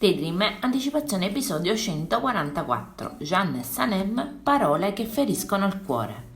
Daydream, anticipazione episodio 144. Jeanne e Sanem, parole che feriscono il cuore.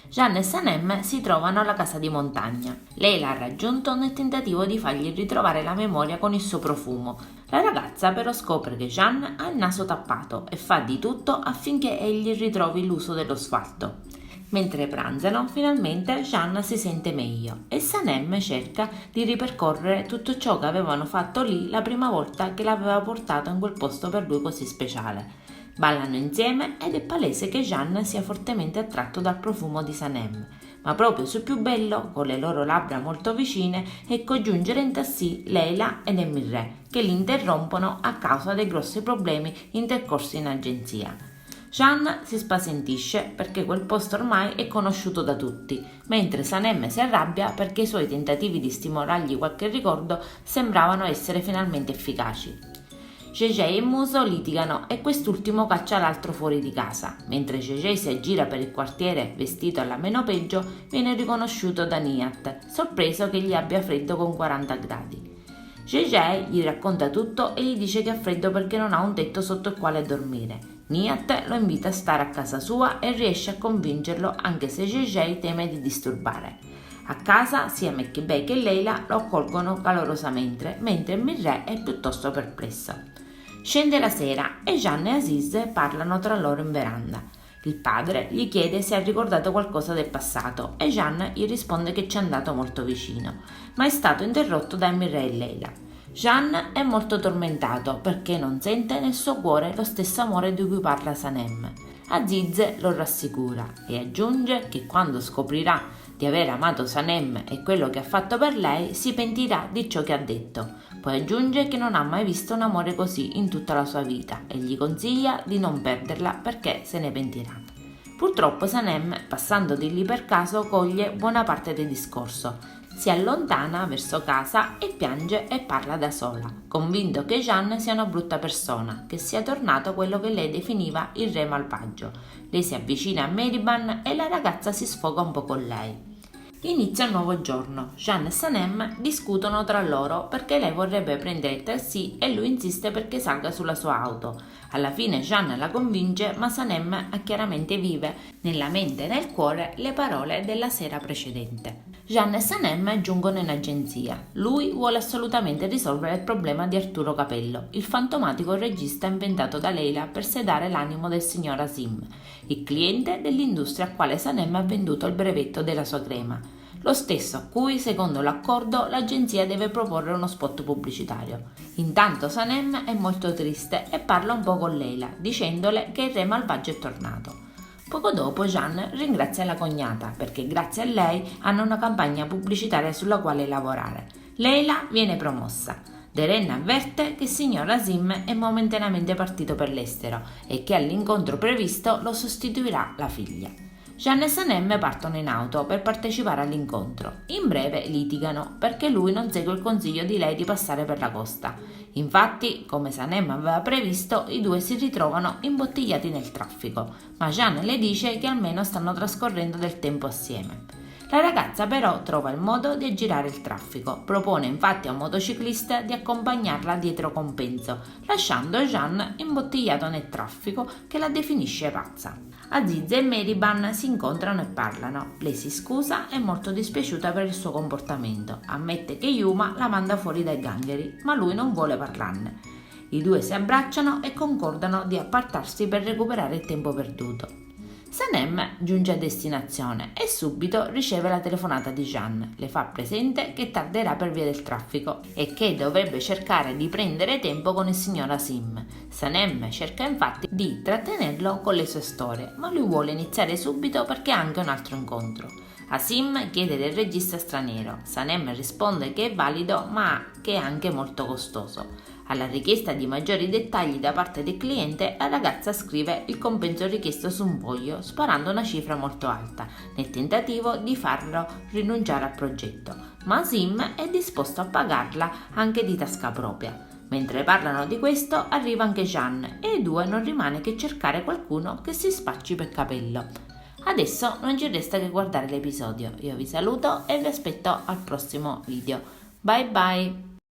Jeanne e Sanem si trovano alla casa di montagna. Lei l'ha raggiunto nel tentativo di fargli ritrovare la memoria con il suo profumo. La ragazza però scopre che Jeanne ha il naso tappato e fa di tutto affinché egli ritrovi l'uso dello smalto. Mentre pranzano, finalmente Jeanne si sente meglio e Sanem cerca di ripercorrere tutto ciò che avevano fatto lì la prima volta che l'aveva portato in quel posto per lui così speciale. Ballano insieme ed è palese che Jeanne sia fortemente attratto dal profumo di Sanem, ma proprio sul più bello, con le loro labbra molto vicine, ecco giungere in taxi Leila ed Emirre, che li interrompono a causa dei grossi problemi intercorsi in agenzia. Jeanne si spazientisce perché quel posto ormai è conosciuto da tutti, mentre Sanem si arrabbia perché i suoi tentativi di stimolargli qualche ricordo sembravano essere finalmente efficaci. JJ e Muso litigano e quest'ultimo caccia l'altro fuori di casa. Mentre JJ si aggira per il quartiere vestito alla meno peggio, viene riconosciuto da Nihat, sorpreso che gli abbia freddo con 40 gradi. JJ gli racconta tutto e gli dice che ha freddo perché non ha un tetto sotto il quale dormire. Nihat lo invita a stare a casa sua e riesce a convincerlo anche se JJ teme di disturbare. A casa sia Mekkibey che Leila lo accolgono calorosamente, mentre Mirre è piuttosto perplessa. Scende la sera e Jeanne e Aziz parlano tra loro in veranda. Il padre gli chiede se ha ricordato qualcosa del passato e Jeanne gli risponde che ci è andato molto vicino, ma è stato interrotto da Mirre e Leila. Jeanne è molto tormentato perché non sente nel suo cuore lo stesso amore di cui parla Sanem. Aziz lo rassicura e aggiunge che quando scoprirà di aver amato Sanem e quello che ha fatto per lei si pentirà di ciò che ha detto. Poi aggiunge che non ha mai visto un amore così in tutta la sua vita e gli consiglia di non perderla perché se ne pentirà. Purtroppo Sanem, passando di lì per caso, coglie buona parte del discorso. Si allontana verso casa e piange e parla da sola, convinto che Jeanne sia una brutta persona, che sia tornato quello che lei definiva il re malvagio. Lei si avvicina a Meriban e la ragazza si sfoga un po' con lei. Inizia un nuovo giorno. Jeanne e Sanem discutono tra loro perché lei vorrebbe prendere il taxi e lui insiste perché salga sulla sua auto. Alla fine Jeanne la convince, ma Sanem chiaramente vive nella mente e nel cuore le parole della sera precedente. Jeanne e Sanem giungono in agenzia. Lui vuole assolutamente risolvere il problema di Arturo Capello, il fantomatico regista inventato da Leila per sedare l'animo del signor Asim, il cliente dell'industria a quale Sanem ha venduto il brevetto della sua crema. Lo stesso a cui, secondo l'accordo, l'agenzia deve proporre uno spot pubblicitario. Intanto Sanem è molto triste e parla un po' con Leila, dicendole che il re malvagio è tornato. Poco dopo Jeanne ringrazia la cognata perché grazie a lei hanno una campagna pubblicitaria sulla quale lavorare. Leila viene promossa. Deren avverte che il signor Asim è momentaneamente partito per l'estero e che all'incontro previsto lo sostituirà la figlia. Jeanne e Sanem partono in auto per partecipare all'incontro. In breve litigano perché lui non segue il consiglio di lei di passare per la costa. Infatti, come Sanem aveva previsto, i due si ritrovano imbottigliati nel traffico, ma Jeanne le dice che almeno stanno trascorrendo del tempo assieme. La ragazza però trova il modo di aggirare il traffico, propone infatti a un motociclista di accompagnarla dietro compenso, lasciando Jeanne imbottigliato nel traffico che la definisce pazza. Aziz e Meriban si incontrano e parlano. Lei si scusa, è molto dispiaciuta per il suo comportamento, ammette che Yuma la manda fuori dai gangheri, ma lui non vuole parlarne. I due si abbracciano e concordano di appartarsi per recuperare il tempo perduto. Sanem giunge a destinazione e subito riceve la telefonata di Jeanne. Le fa presente che tarderà per via del traffico e che dovrebbe cercare di prendere tempo con il signor Asim. Sanem cerca infatti di trattenerlo con le sue storie, ma lui vuole iniziare subito perché ha anche un altro incontro. Asim chiede del regista straniero. Sanem risponde che è valido ma che è anche molto costoso. Alla richiesta di maggiori dettagli da parte del cliente, la ragazza scrive il compenso richiesto su un foglio, sparando una cifra molto alta, nel tentativo di farlo rinunciare al progetto, ma Asim è disposto a pagarla anche di tasca propria. Mentre parlano di questo, arriva anche Jeanne e ai due non rimane che cercare qualcuno che si spacci per Capello. Adesso non ci resta che guardare l'episodio. Io vi saluto e vi aspetto al prossimo video. Bye bye!